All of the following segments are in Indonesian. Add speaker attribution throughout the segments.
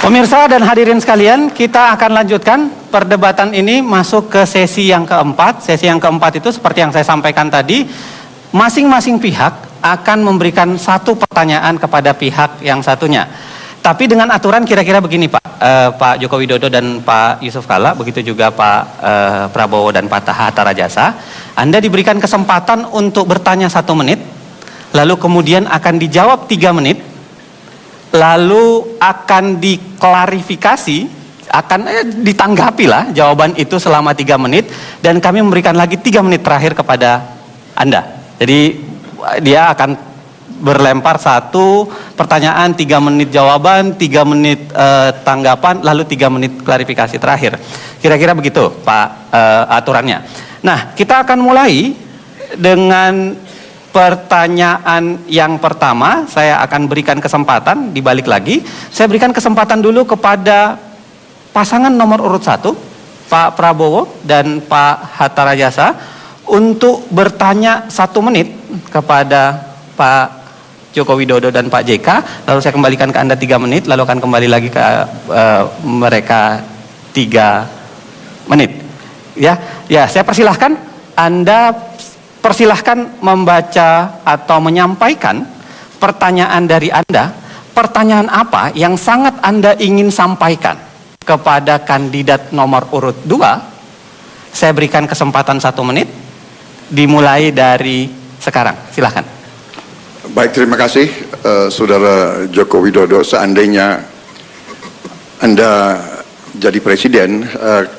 Speaker 1: Pemirsa dan hadirin sekalian, kita akan lanjutkan perdebatan ini masuk ke sesi yang keempat. Sesi yang keempat itu seperti yang saya sampaikan tadi, masing-masing pihak akan memberikan satu pertanyaan kepada pihak yang satunya. Tapi dengan aturan kira-kira begini Pak Joko Widodo dan Pak Yusuf Kalla, begitu juga Pak Prabowo dan Pak Hatta Rajasa, Anda diberikan kesempatan untuk bertanya 1 menit, lalu kemudian akan dijawab 3 menit, lalu akan diklarifikasi, akan ditanggapi lah jawaban itu selama 3 menit, dan kami memberikan lagi 3 menit terakhir kepada Anda. Jadi dia akan berlempar 1 pertanyaan, 3 menit jawaban, 3 menit tanggapan, lalu 3 menit klarifikasi terakhir. Kira-kira begitu Pak aturannya. Nah, kita akan mulai dengan pertanyaan yang pertama. Saya akan berikan kesempatan, dibalik lagi. Saya berikan kesempatan dulu kepada pasangan nomor urut 1, Pak Prabowo dan Pak Hatta Rajasa, untuk bertanya 1 menit kepada Pak Joko Widodo dan Pak JK. Lalu saya kembalikan ke Anda 3 menit, lalu akan kembali lagi ke mereka 3 menit. Ya, saya persilahkan Anda. Persilahkan membaca atau menyampaikan pertanyaan dari Anda. Pertanyaan apa yang sangat Anda ingin sampaikan kepada kandidat nomor urut 2? Saya berikan kesempatan 1 menit, dimulai dari sekarang. Silahkan.
Speaker 2: Baik, terima kasih Saudara Joko Widodo. Seandainya Anda jadi presiden,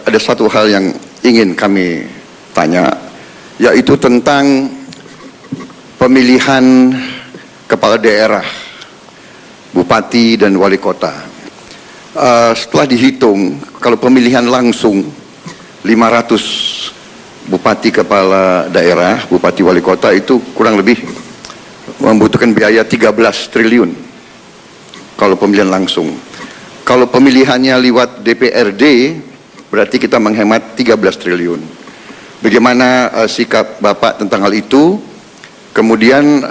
Speaker 2: ada satu hal yang ingin kami tanya, yaitu tentang pemilihan kepala daerah, bupati dan wali kota. Setelah dihitung, kalau pemilihan langsung 500 bupati kepala daerah, bupati wali kota itu kurang lebih membutuhkan biaya 13 triliun kalau pemilihan langsung. Kalau pemilihannya lewat DPRD, berarti kita menghemat 13 triliun. Bagaimana sikap Bapak tentang hal itu? Kemudian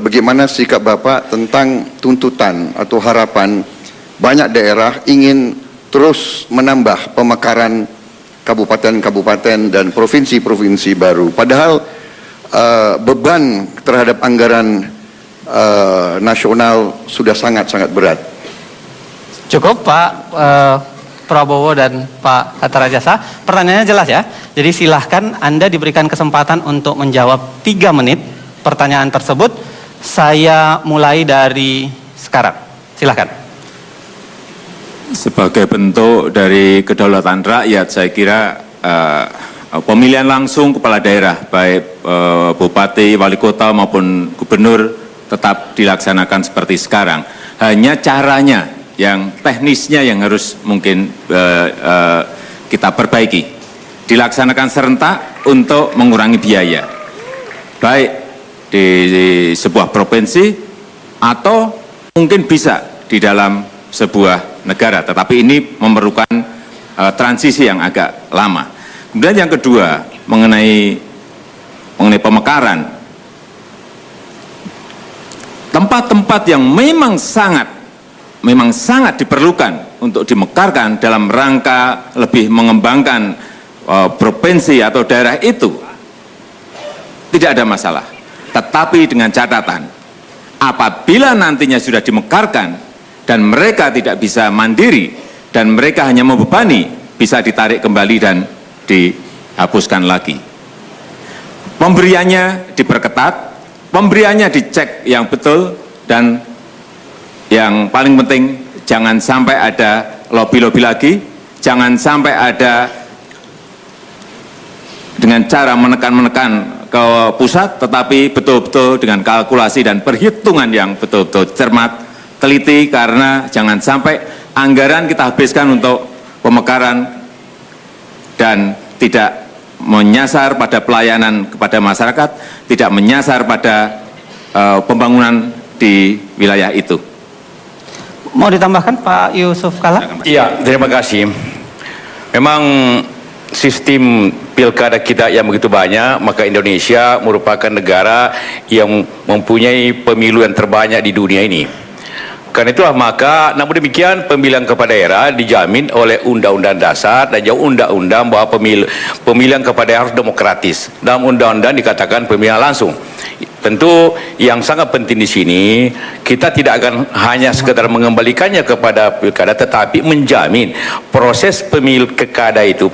Speaker 2: bagaimana sikap Bapak tentang tuntutan atau harapan banyak daerah ingin terus menambah pemekaran kabupaten-kabupaten dan provinsi-provinsi baru. Padahal beban terhadap anggaran nasional sudah sangat-sangat berat.
Speaker 1: Cukup Pak Prabowo dan Pak Hatta Rajasa. Pertanyaannya jelas ya. Jadi silahkan Anda diberikan kesempatan untuk menjawab 3 menit pertanyaan tersebut. Saya mulai dari sekarang. Silahkan.
Speaker 3: Sebagai bentuk dari kedaulatan rakyat, saya kira pemilihan langsung kepala daerah, baik bupati, wali kota maupun gubernur, tetap dilaksanakan seperti sekarang. Hanya caranya yang teknisnya yang harus mungkin kita perbaiki. Dilaksanakan serentak untuk mengurangi biaya, baik di sebuah provinsi atau mungkin bisa di dalam sebuah negara. Tetapi ini memerlukan transisi yang agak lama. Kemudian yang kedua, mengenai pemekaran. Tempat-tempat yang memang sangat diperlukan untuk dimekarkan dalam rangka lebih mengembangkan provinsi atau daerah itu, tidak ada masalah. Tetapi dengan catatan, apabila nantinya sudah dimekarkan dan mereka tidak bisa mandiri dan mereka hanya membebani, bisa ditarik kembali dan dihapuskan lagi. Pemberiannya diperketat, pemberiannya dicek yang betul, dan yang paling penting, jangan sampai ada lobby-lobby lagi, jangan sampai ada dengan cara menekan-menekan ke pusat, tetapi betul-betul dengan kalkulasi dan perhitungan yang betul-betul cermat, teliti, karena jangan sampai anggaran kita habiskan untuk pemekaran dan tidak menyasar pada pelayanan kepada masyarakat, tidak menyasar pada pembangunan di wilayah itu.
Speaker 1: Mau ditambahkan Pak Yusuf Kalla?
Speaker 4: Iya, terima kasih. Memang sistem pilkada kita yang begitu banyak, maka Indonesia merupakan negara yang mempunyai pemilu yang terbanyak di dunia ini. Karena itulah maka, namun demikian pemilihan kepala daerah dijamin oleh Undang-Undang Dasar dan juga Undang-Undang bahwa pemilihan kepala daerah harus demokratis. Dalam Undang-Undang dikatakan pemilihan langsung. Tentu yang sangat penting di sini, kita tidak akan hanya sekedar mengembalikannya kepada pilkada, tetapi menjamin proses pemilu kada itu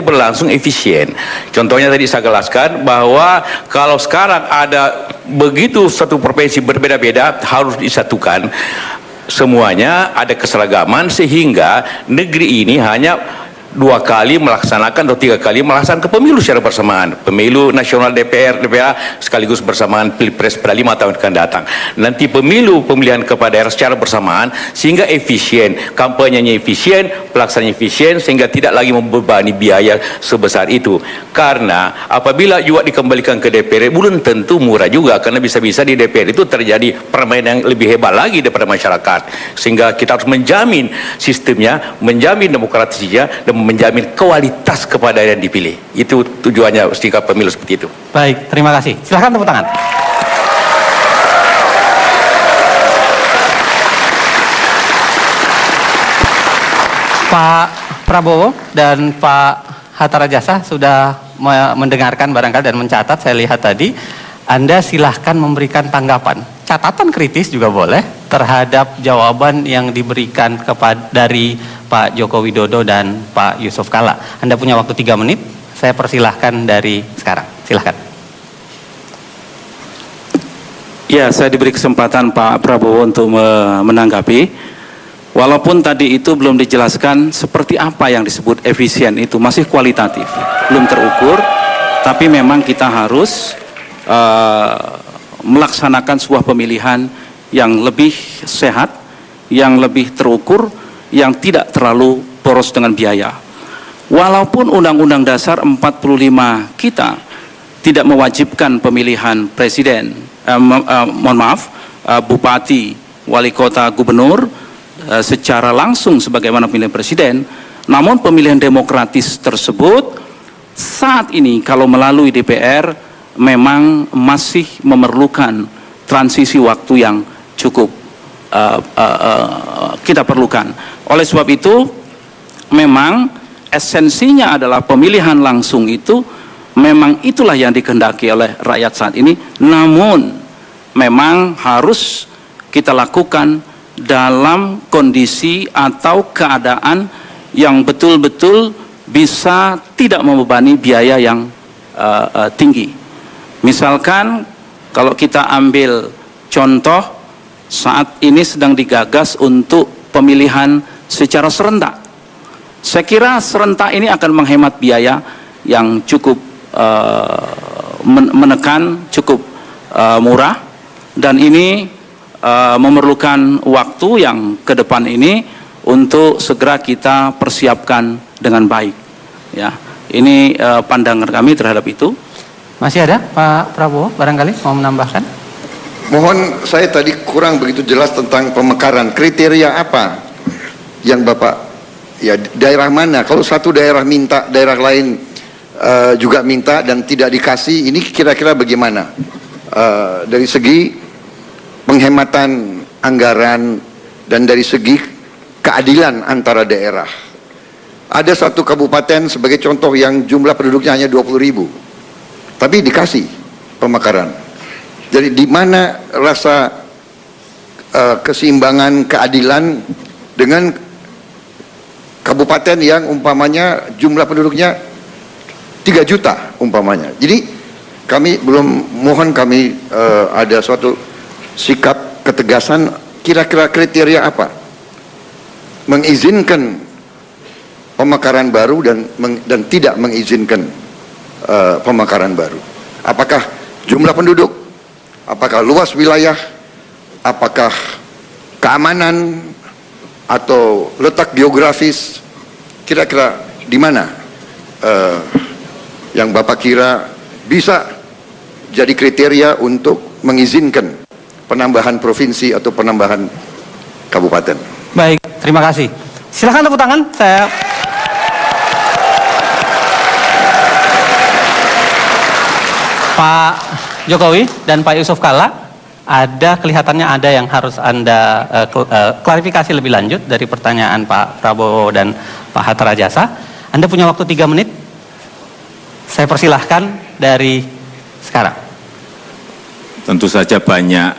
Speaker 4: berlangsung efisien. Contohnya tadi saya jelaskan bahwa kalau sekarang ada begitu satu provinsi berbeda-beda harus disatukan, semuanya ada keseragaman sehingga negeri ini hanya 2 kali melaksanakan atau 3 kali melaksanakan pemilu secara bersamaan, pemilu nasional DPR sekaligus bersamaan pilpres pada 5 tahun akan datang. Nanti pemilihan kepala daerah secara bersamaan sehingga efisien, kampanyenya efisien, pelaksanaannya efisien, sehingga tidak lagi membebani biaya sebesar itu. Karena apabila juga dikembalikan ke DPR belum tentu murah juga, karena bisa-bisa di DPR itu terjadi permainan yang lebih hebat lagi daripada masyarakat, sehingga kita harus menjamin sistemnya, menjamin demokratisnya, dan menjamin kualitas kepada yang dipilih. Itu tujuannya sikap pemilu seperti itu.
Speaker 1: Baik, terima kasih. Silahkan tepuk tangan. Pak Prabowo dan Pak Hatta Rajasa sudah mendengarkan barangkali dan mencatat, saya lihat tadi. Anda silahkan memberikan tanggapan, catatan kritis juga boleh terhadap jawaban yang diberikan dari Pak Joko Widodo dan Pak Yusuf Kalla. Anda punya waktu 3 menit, saya persilahkan dari sekarang. Silahkan.
Speaker 5: Ya, saya diberi kesempatan Pak Prabowo untuk menanggapi. Walaupun tadi itu belum dijelaskan seperti apa yang disebut efisien, itu masih kualitatif, belum terukur, tapi memang kita harus melaksanakan sebuah pemilihan yang lebih sehat, yang lebih terukur, yang tidak terlalu boros dengan biaya. Walaupun Undang-Undang Dasar 45 kita tidak mewajibkan pemilihan presiden, bupati, wali kota, gubernur secara langsung sebagaimana pemilihan presiden, namun pemilihan demokratis tersebut saat ini kalau melalui DPR memang masih memerlukan transisi waktu yang cukup kita perlukan. Oleh sebab itu memang esensinya adalah pemilihan langsung itu memang itulah yang dikehendaki oleh rakyat saat ini, namun memang harus kita lakukan dalam kondisi atau keadaan yang betul-betul bisa tidak membebani biaya yang tinggi. Misalkan kalau kita ambil contoh saat ini sedang digagas untuk pemilihan secara serentak. Saya kira serentak ini akan menghemat biaya yang cukup menekan, cukup murah, dan ini memerlukan waktu yang ke depan ini untuk segera kita persiapkan dengan baik. Ya, ini pandangan kami terhadap itu.
Speaker 1: Masih ada Pak Prabowo barangkali mau menambahkan?
Speaker 2: Mohon, saya tadi kurang begitu jelas tentang pemekaran. Kriteria apa yang Bapak, ya daerah mana? Kalau satu daerah minta, daerah lain juga minta dan tidak dikasih, ini kira-kira bagaimana? Dari segi penghematan anggaran dan dari segi keadilan antara daerah. Ada satu kabupaten sebagai contoh yang jumlah penduduknya hanya 20.000. Tapi dikasih pemekaran. Jadi di mana rasa keseimbangan keadilan dengan kabupaten yang umpamanya jumlah penduduknya 3 juta umpamanya. Jadi kami mohon ada suatu sikap ketegasan, kira-kira kriteria apa mengizinkan pemekaran baru dan tidak mengizinkan pemekaran baru. Apakah jumlah penduduk, apakah luas wilayah, apakah keamanan atau letak geografis, kira-kira di mana yang Bapak kira bisa jadi kriteria untuk mengizinkan penambahan provinsi atau penambahan kabupaten.
Speaker 1: Baik, terima kasih. Silakan tepuk tangan. Saya Pak Jokowi dan Pak Yusuf Kalla, kelihatannya ada yang harus Anda klarifikasi lebih lanjut dari pertanyaan Pak Prabowo dan Pak Hatta Rajasa. Anda punya waktu 3 menit. Saya persilahkan dari sekarang.
Speaker 3: Tentu saja banyak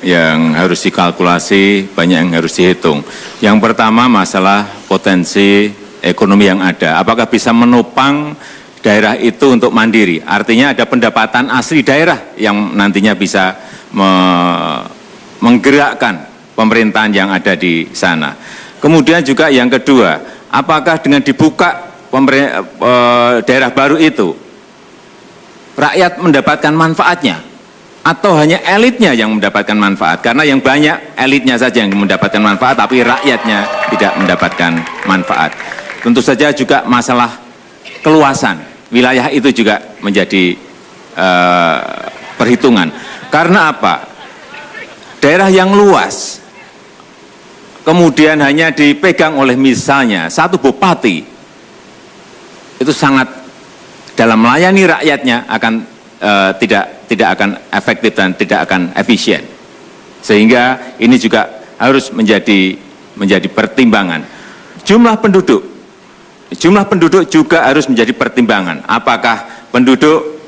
Speaker 3: yang harus dikalkulasi, banyak yang harus dihitung. Yang pertama masalah potensi ekonomi yang ada. Apakah bisa menopang daerah itu untuk mandiri? Artinya ada pendapatan asli daerah yang nantinya bisa menggerakkan pemerintahan yang ada di sana. Kemudian juga yang kedua, apakah dengan dibuka daerah baru itu, rakyat mendapatkan manfaatnya? Atau hanya elitnya yang mendapatkan manfaat? Karena yang banyak elitnya saja yang mendapatkan manfaat, tapi rakyatnya tidak mendapatkan manfaat. Tentu saja juga masalah keluasan wilayah itu juga menjadi perhitungan. Karena apa? Daerah yang luas, kemudian hanya dipegang oleh misalnya satu bupati, itu sangat dalam melayani rakyatnya akan tidak akan efektif dan tidak akan efisien. Sehingga ini juga harus menjadi pertimbangan. Jumlah penduduk juga harus menjadi pertimbangan. Apakah penduduk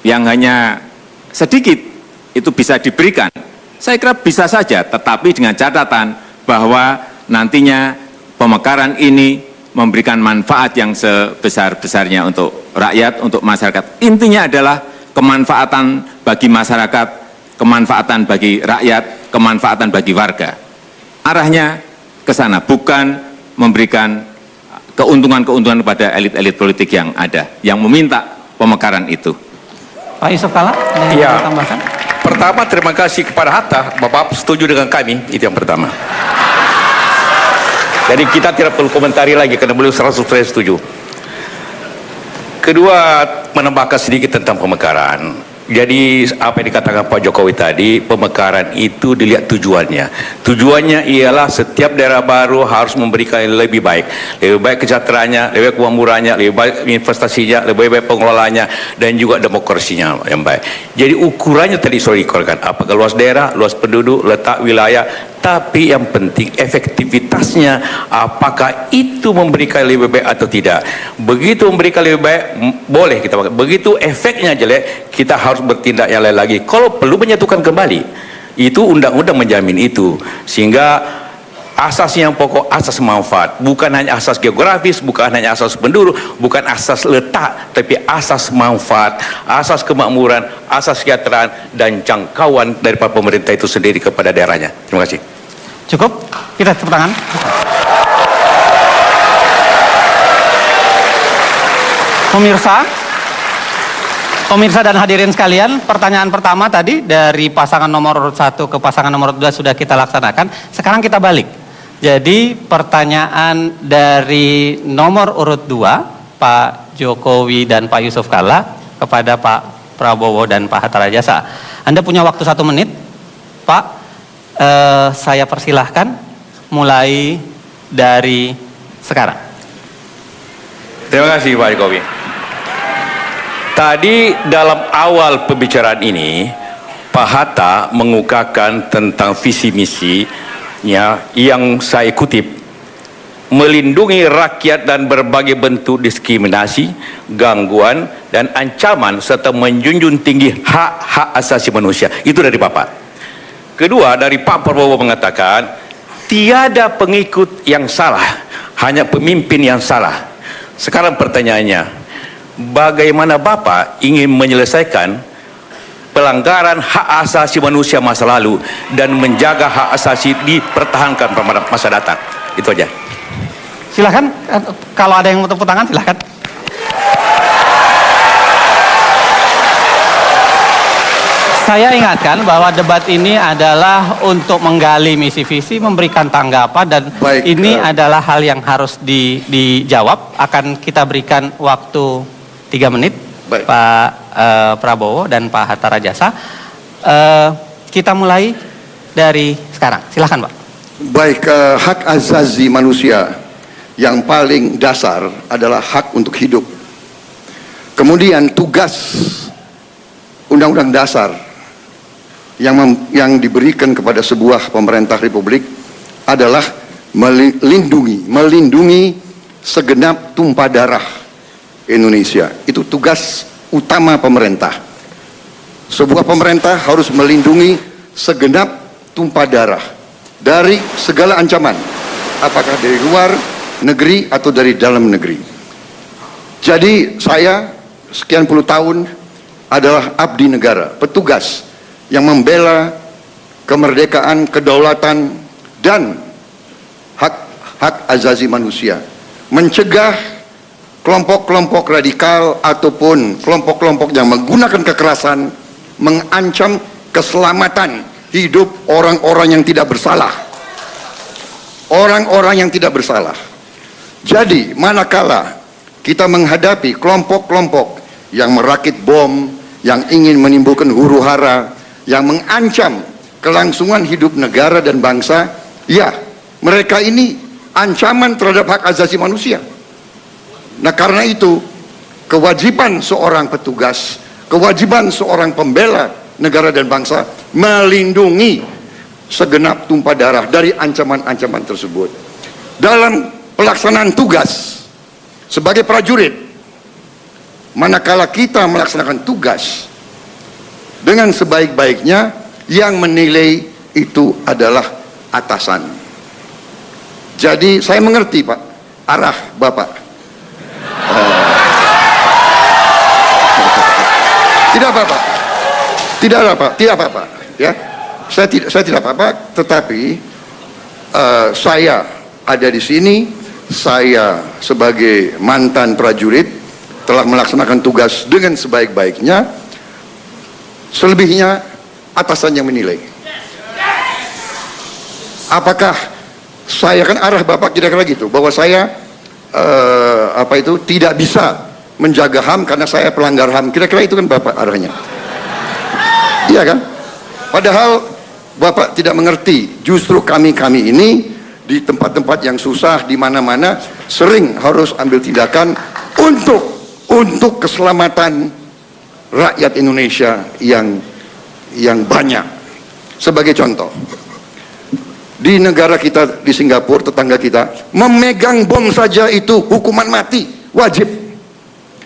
Speaker 3: yang hanya sedikit itu bisa diberikan? Saya kira bisa saja, tetapi dengan catatan bahwa nantinya pemekaran ini memberikan manfaat yang sebesar-besarnya untuk rakyat, untuk masyarakat. Intinya adalah kemanfaatan bagi masyarakat, kemanfaatan bagi rakyat, kemanfaatan bagi warga. Arahnya ke sana, bukan memberikan keuntungan-keuntungan kepada elit-elit politik yang ada, yang meminta pemekaran itu.
Speaker 1: Pak Yusuf Kalla, ada yang
Speaker 4: Ya.
Speaker 1: mau tambahkan?
Speaker 4: Pertama, terima kasih kepada Hatta, Bapak setuju dengan kami, itu yang pertama. Jadi kita tidak perlu komentari lagi karena beliau 100% setuju. Kedua, menambahkan sedikit tentang pemekaran. Jadi apa yang dikatakan Pak Jokowi tadi, pemekaran itu dilihat tujuannya. Tujuannya ialah setiap daerah baru harus memberikan yang lebih baik kesejahteraannya, lebih baik kemakmurannya, lebih baik investasinya, lebih baik pengelolanya, dan juga demokrasinya yang baik. Jadi ukurannya tadi sudah dikorkan, apakah luas daerah, luas penduduk, letak wilayah, tapi yang penting efektivitasnya, apakah itu memberikan lebih baik atau tidak. Begitu memberikan lebih baik, boleh kita pakai. Begitu efeknya jelek, kita harus bertindak yang lain lagi. Kalau perlu menyatukan kembali, itu undang-undang menjamin itu. Sehingga asas yang pokok, asas manfaat, bukan hanya asas geografis, bukan hanya asas penduduk, bukan asas letak, tapi asas manfaat, asas kemakmuran, asas kesejahteraan, dan jangkauan daripada pemerintah itu sendiri kepada daerahnya. Terima kasih.
Speaker 1: Cukup? Kita tepuk tangan. Pemirsa dan hadirin sekalian, pertanyaan pertama tadi dari pasangan nomor urut 1 ke pasangan nomor 2 sudah kita laksanakan. Sekarang kita balik. Jadi pertanyaan dari nomor urut 2, Pak Jokowi dan Pak Yusuf Kalla, kepada Pak Prabowo dan Pak Hatta Rajasa. Anda punya waktu 1 menit. Pak, saya persilahkan mulai dari sekarang.
Speaker 4: Terima kasih Pak Jokowi. Tadi dalam awal pembicaraan ini, Pak Hatta mengungkapkan tentang visi misinya yang saya kutip, melindungi rakyat dan berbagai bentuk diskriminasi, gangguan, dan ancaman, serta menjunjung tinggi hak-hak asasi manusia. Itu dari Bapak. Kedua, dari Pak Prabowo mengatakan, tiada pengikut yang salah, hanya pemimpin yang salah. Sekarang pertanyaannya, bagaimana Bapak ingin menyelesaikan pelanggaran hak asasi manusia masa lalu dan menjaga hak asasi dipertahankan pada masa datang? Itu aja.
Speaker 1: Silahkan, kalau ada yang mau tepuk tangan silahkan. Saya ingatkan bahwa debat ini adalah untuk menggali misi visi, memberikan tanggapan, dan
Speaker 2: Baik,
Speaker 1: ini adalah hal yang harus dijawab. Akan kita berikan waktu 3 menit,
Speaker 2: Baik.
Speaker 1: Pak Prabowo dan Pak Hatta Rajasa. Kita mulai dari sekarang. Silahkan Pak.
Speaker 2: Baik, hak asasi manusia yang paling dasar adalah hak untuk hidup. Kemudian tugas Undang-Undang Dasar yang diberikan kepada sebuah pemerintah republik adalah melindungi segenap tumpah darah Indonesia. Itu tugas utama pemerintah. Sebuah pemerintah harus melindungi segenap tumpah darah dari segala ancaman, apakah dari luar negeri atau dari dalam negeri. Jadi saya sekian puluh tahun adalah abdi negara, petugas yang membela kemerdekaan, kedaulatan, dan hak asasi manusia, mencegah kelompok-kelompok radikal ataupun kelompok-kelompok yang menggunakan kekerasan mengancam keselamatan hidup orang-orang yang tidak bersalah. Orang-orang yang tidak bersalah. Jadi manakala kita menghadapi kelompok-kelompok yang merakit bom, yang ingin menimbulkan huru-hara, yang mengancam kelangsungan hidup negara dan bangsa, ya, mereka ini ancaman terhadap hak asasi manusia. Nah, karena itu kewajiban seorang petugas, kewajiban seorang pembela negara dan bangsa melindungi segenap tumpah darah dari ancaman-ancaman tersebut. Dalam pelaksanaan tugas sebagai prajurit, manakala kita melaksanakan tugas dengan sebaik-baiknya, yang menilai itu adalah atasan. Jadi saya mengerti, Pak, arah Bapak. Tidak apa-apa. Tidak apa-apa, ya. Saya tidak apa-apa, tetapi saya ada di sini, saya sebagai mantan prajurit telah melaksanakan tugas dengan sebaik-baiknya. Selebihnya atasan yang menilai. Apakah saya, kan arah Bapak kira-kira gitu, bahwa saya tidak bisa menjaga HAM karena saya pelanggar HAM, kira-kira itu kan Bapak arahnya. Iya kan? Padahal Bapak tidak mengerti, justru kami ini di tempat-tempat yang susah, di mana-mana sering harus ambil tindakan untuk keselamatan rakyat Indonesia yang banyak. Sebagai contoh, di negara kita, di Singapura, tetangga kita, memegang bom saja itu hukuman mati, wajib.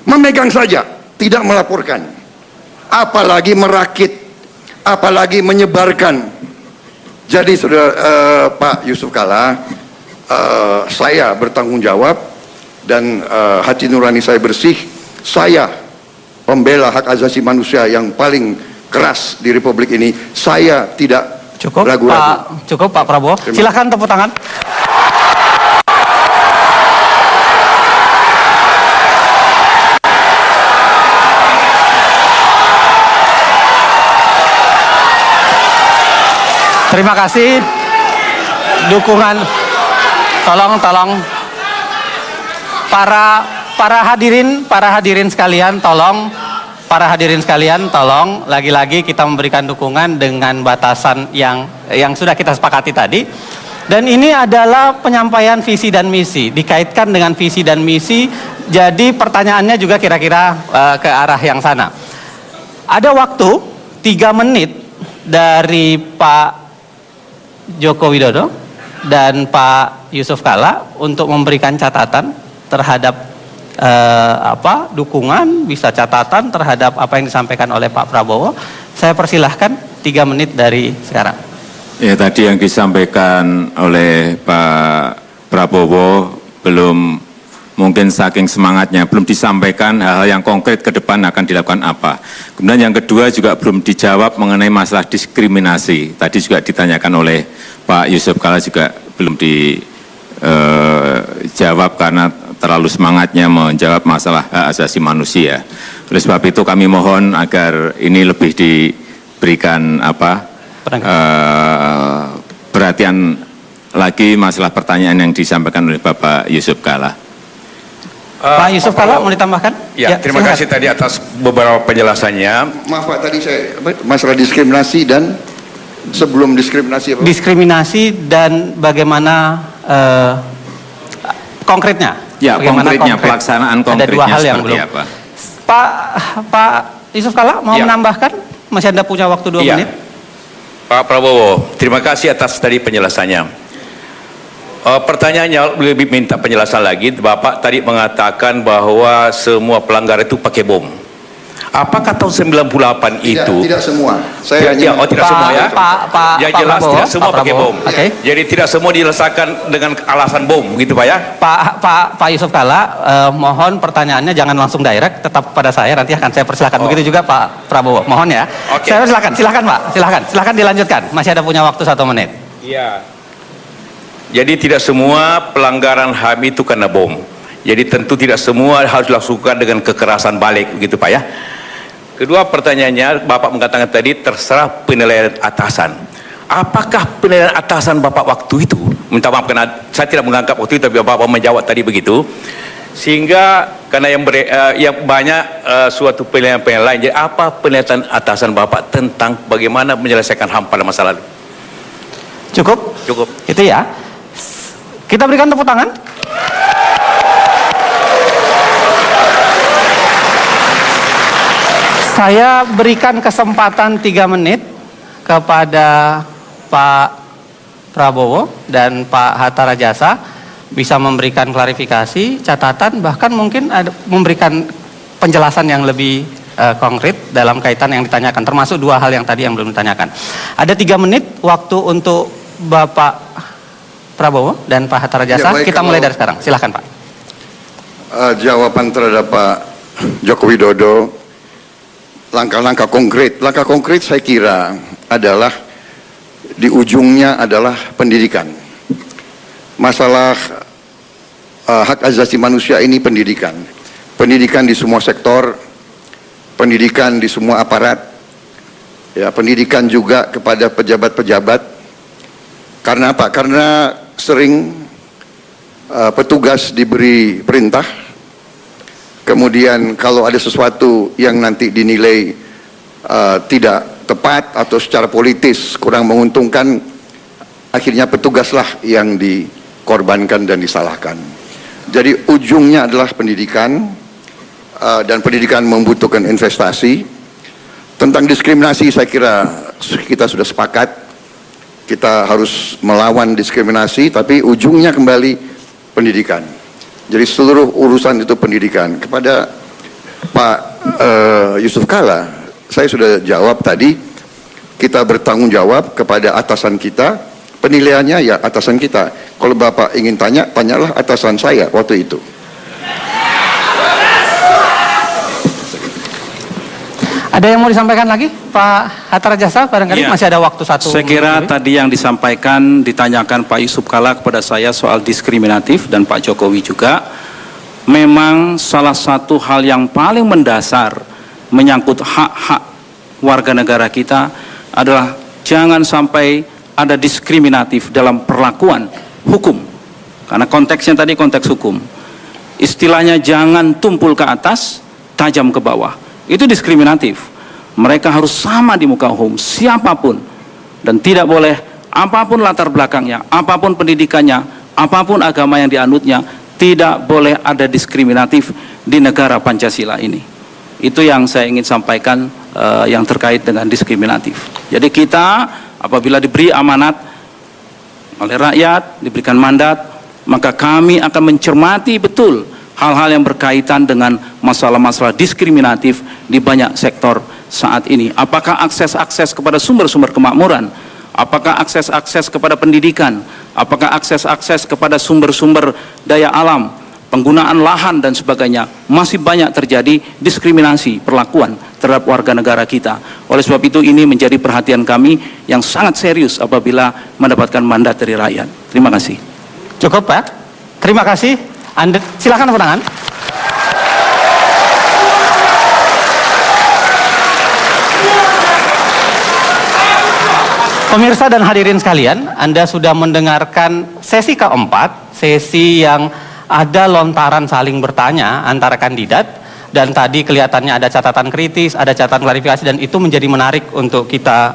Speaker 2: Memegang saja, tidak melaporkan. Apalagi merakit, apalagi menyebarkan. Jadi saudara Pak Yusuf Kalla, saya bertanggung jawab dan hati nurani saya bersih. Saya pembela hak asasi manusia yang paling keras di Republik ini. Saya tidak ragu-ragu.
Speaker 1: Cukup Pak Prabowo. Silakan tepuk tangan. Terima kasih dukungan. Tolong para hadirin sekalian, tolong lagi-lagi kita memberikan dukungan dengan batasan yang sudah kita sepakati tadi. Dan ini adalah penyampaian visi dan misi, dikaitkan dengan visi dan misi. Jadi pertanyaannya juga kira-kira ke arah yang sana. Ada waktu 3 menit dari Pak Joko Widodo dan Pak Yusuf Kalla untuk memberikan catatan terhadap dukungan, bisa catatan terhadap apa yang disampaikan oleh Pak Prabowo. Saya persilahkan 3 menit dari sekarang.
Speaker 3: Ya, tadi yang disampaikan oleh Pak Prabowo belum, mungkin saking semangatnya belum disampaikan hal-hal yang konkret ke depan akan dilakukan apa. Kemudian yang kedua juga belum dijawab mengenai masalah diskriminasi. Tadi juga ditanyakan oleh Pak Yusuf Kalla, juga belum dijawab karena terlalu semangatnya menjawab masalah hak asasi manusia. Oleh sebab itu kami mohon agar ini lebih diberikan perhatian lagi masalah pertanyaan yang disampaikan oleh Bapak Yusuf Kalla.
Speaker 1: Pak Yusuf Kalla mau ditambahkan?
Speaker 4: Ya, terima kasih tadi atas beberapa penjelasannya.
Speaker 2: Maaf Pak, tadi saya masalah diskriminasi dan sebelum diskriminasi apa?
Speaker 1: Diskriminasi dan bagaimana konkretnya?
Speaker 3: Ya, konkretnya, pelaksanaan konkretnya
Speaker 1: ada 2 hal yang
Speaker 3: seperti
Speaker 1: belum.
Speaker 3: apa?
Speaker 1: Pak Yusuf Kalla mau menambahkan? Masih Anda punya waktu 2 menit?
Speaker 4: Pak Prabowo, terima kasih atas tadi penjelasannya. Pertanyaannya lebih minta penjelasan lagi. Bapak tadi mengatakan bahwa semua pelanggar itu pakai bom. Apakah tahun 98 itu?
Speaker 2: Tidak semua.
Speaker 4: Tidak semua ya.
Speaker 1: Pak
Speaker 4: Jelas
Speaker 1: Prabowo,
Speaker 4: tidak semua
Speaker 1: Pak
Speaker 4: pakai
Speaker 1: Prabowo.
Speaker 4: bom.
Speaker 1: Oke.
Speaker 4: Jadi tidak semua dilesakan dengan alasan bom, gitu Pak ya?
Speaker 1: Pak Yusuf Kalla, mohon pertanyaannya jangan langsung direct, tetap pada saya, nanti akan saya persilakan. Begitu juga Pak Prabowo, mohon ya.
Speaker 4: Oke.
Speaker 1: Saya silakan Pak, silakan dilanjutkan. Masih ada punya waktu 1 menit.
Speaker 4: Iya. Jadi tidak semua pelanggaran HAM itu karena bom. Jadi tentu tidak semua harus dilakukan dengan kekerasan balik, begitu Pak ya. Kedua pertanyaannya, Bapak mengatakan tadi terserah penilaian atasan. Apakah penilaian atasan Bapak waktu itu? Minta maaf karena saya tidak menganggap waktu itu, tapi Bapak menjawab tadi begitu. Sehingga karena yang banyak suatu penilaian lain. Jadi apa penilaian atasan Bapak tentang bagaimana menyelesaikan HAM pada masa lalu?
Speaker 1: Cukup?
Speaker 4: Cukup.
Speaker 1: Itu ya. Kita berikan tepuk tangan. Saya berikan kesempatan 3 menit kepada Pak Prabowo dan Pak Hatta Rajasa bisa memberikan klarifikasi, catatan, bahkan mungkin memberikan penjelasan yang lebih konkret dalam kaitan yang ditanyakan, termasuk 2 hal yang tadi yang belum ditanyakan. Ada 3 menit waktu untuk Bapak Prabowo dan Pak Hatta Rajasa.
Speaker 2: Ya, baik,
Speaker 1: kita mulai dari sekarang. Silahkan Pak.
Speaker 2: Jawaban terhadap Pak Joko Widodo, langkah-langkah konkret saya kira adalah di ujungnya adalah pendidikan. Masalah hak asasi manusia ini pendidikan di semua sektor, pendidikan di semua aparat, ya, pendidikan juga kepada pejabat-pejabat. Karena apa? Karena sering petugas diberi perintah, kemudian kalau ada sesuatu yang nanti dinilai tidak tepat atau secara politis kurang menguntungkan, akhirnya petugaslah yang dikorbankan dan disalahkan. Jadi ujungnya adalah pendidikan, dan pendidikan membutuhkan investasi. Tentang diskriminasi saya kira kita sudah sepakat, kita harus melawan diskriminasi, tapi ujungnya kembali pendidikan. Jadi seluruh urusan itu pendidikan. Kepada Pak Yusuf Kalla, saya sudah jawab tadi, kita bertanggung jawab kepada atasan kita, penilaiannya ya atasan kita. Kalau Bapak ingin tanya, tanyalah atasan saya waktu itu.
Speaker 1: Ada yang mau disampaikan lagi? Pak Hatta Rajasa, barangkali masih ada waktu 1 menit.
Speaker 5: Saya kira tadi yang disampaikan, ditanyakan Pak Yusuf Kalla kepada saya soal diskriminatif dan Pak Jokowi juga, memang salah satu hal yang paling mendasar menyangkut hak-hak warga negara kita adalah jangan sampai ada diskriminatif dalam perlakuan hukum. Karena konteksnya tadi konteks hukum. Istilahnya jangan tumpul ke atas, tajam ke bawah. Itu diskriminatif. Mereka harus sama di muka umum, siapapun, dan tidak boleh apapun latar belakangnya, apapun pendidikannya, apapun agama yang dianutnya, tidak boleh ada diskriminatif di negara Pancasila ini. Itu yang saya ingin sampaikan yang terkait dengan diskriminatif. Jadi kita apabila diberi amanat oleh rakyat, diberikan mandat, maka kami akan mencermati betul hal-hal yang berkaitan dengan masalah-masalah diskriminatif di banyak sektor saat ini. Apakah akses-akses kepada sumber-sumber kemakmuran, apakah akses-akses kepada pendidikan, apakah akses-akses kepada sumber-sumber daya alam, penggunaan lahan dan sebagainya. Masih banyak terjadi diskriminasi perlakuan terhadap warga negara kita. Oleh sebab itu ini menjadi perhatian kami yang sangat serius apabila mendapatkan mandat dari rakyat. Terima kasih.
Speaker 1: Cukup Pak. Terima kasih. Anda silakan tepuk tangan. Pemirsa dan hadirin sekalian, Anda sudah mendengarkan sesi keempat, sesi yang ada lontaran saling bertanya antara kandidat, dan tadi kelihatannya ada catatan kritis, ada catatan klarifikasi, dan itu menjadi menarik untuk kita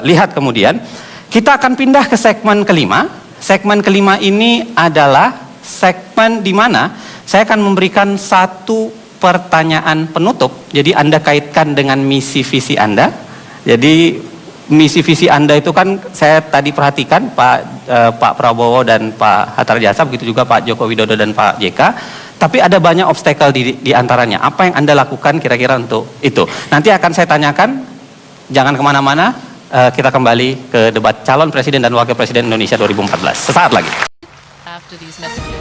Speaker 1: lihat kemudian. Kita akan pindah ke segmen kelima. Segmen kelima ini adalah segmen di mana saya akan memberikan 1 pertanyaan penutup. Jadi Anda kaitkan dengan misi visi Anda. Jadi misi visi Anda itu kan saya tadi perhatikan Pak Prabowo dan Pak Hatta Rajasa, begitu juga Pak Joko Widodo dan Pak JK. Tapi ada banyak obstacle di antaranya. Apa yang Anda lakukan kira-kira untuk itu? Nanti akan saya tanyakan, jangan kemana-mana, kita kembali ke debat calon presiden dan wakil presiden Indonesia 2014. Sesaat lagi.
Speaker 6: After these messages.